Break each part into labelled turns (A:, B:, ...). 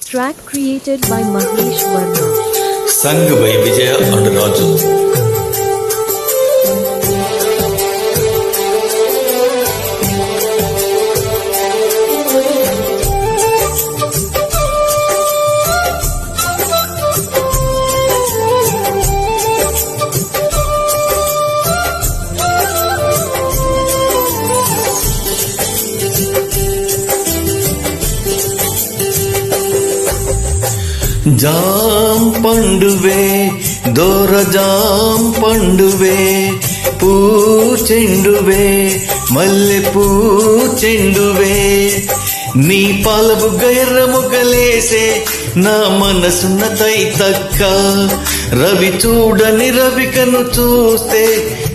A: Track created by Mahesh Verma.
B: Sung by Vijaya and Raju. జాం పండువే దోర జాం పండువే పూచెండువే మల్లె పూచెండువే నీ పాల బుగ్గ ఎర్ర ముగ్గలేసే నా మనసున్న తై తక్క రవి చూడని రవికను చూస్తే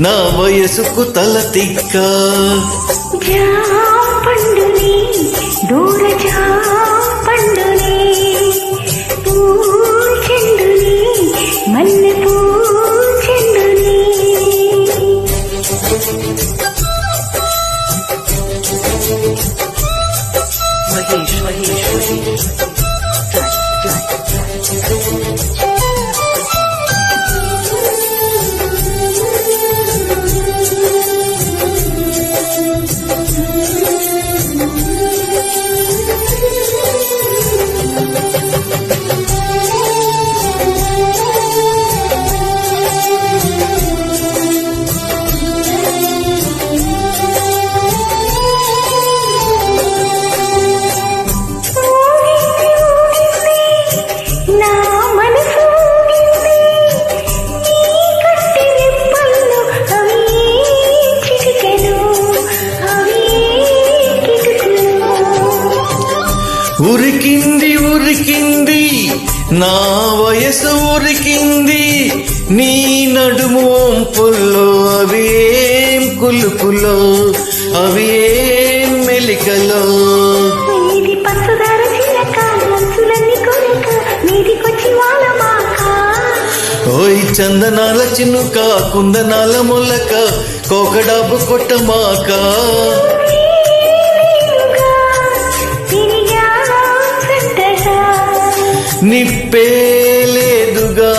B: నా వయసుకు తల తిక్క
C: పండుని దూర పండుని పూచెండుని మల్లె పూచెండుని
B: ఉరికింది ఉరికింది నా వయసు ఉరికింది నీ నడుము వంపుల్లో అవి ఏం కులుకులో అవి ఏం మెలికలో ఓయ్ చందనాల చిన్నుక కుందనాల మొలక కోకడాబు కొట్టమాక నిప్పేలేదుగా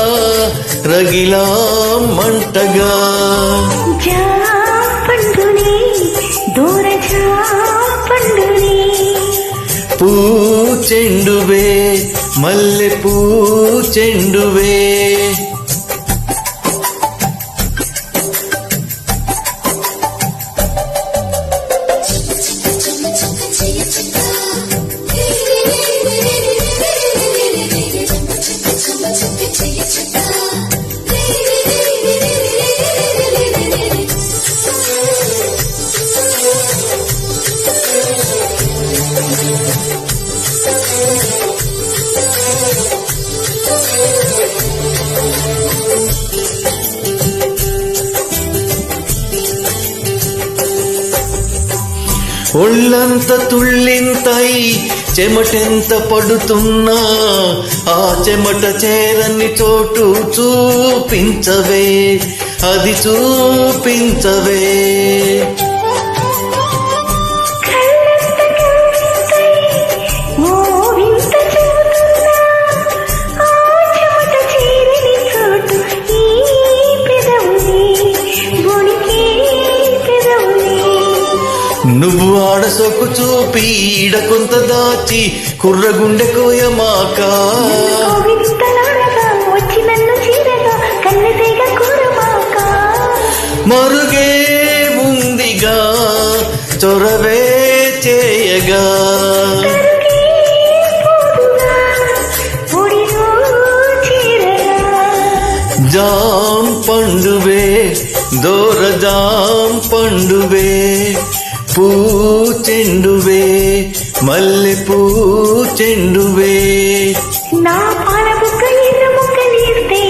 B: రగిలా మంటగా
C: పండుని దూర పండుని
B: పూచెండువే మల్లె పూచెండువే ఒళ్ళంత తుళ్ళింతై చెమటెంత పడుతున్నా ఆ చెమట చేరని చోటు చూపించవే అది చూపించవే నువ్వు ఆడసొక్కు చూపి ఈడ కొంత దాచి కుర్రగుండె కోయమాక మరుగే ముందిగా చొరవే చేయగా జాం పండువే దోర జాం పండువే పూచెండువే మల్లె పూచెండువే
C: నా పాల బుగ్గ ఎర్ర ముక్కలేస్తే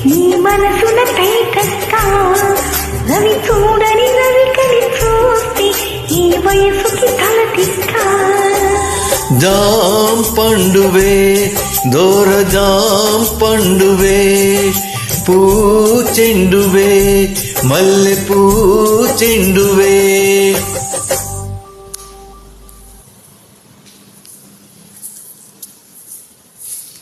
C: నీ మనసున తైతక్క రవి చూడని రవికని చూస్తే ఈ వయసుకి తల తిక్క
B: జాం పండువే దోర జాం పండువే పూచెండువే మల్లె పూచెండువే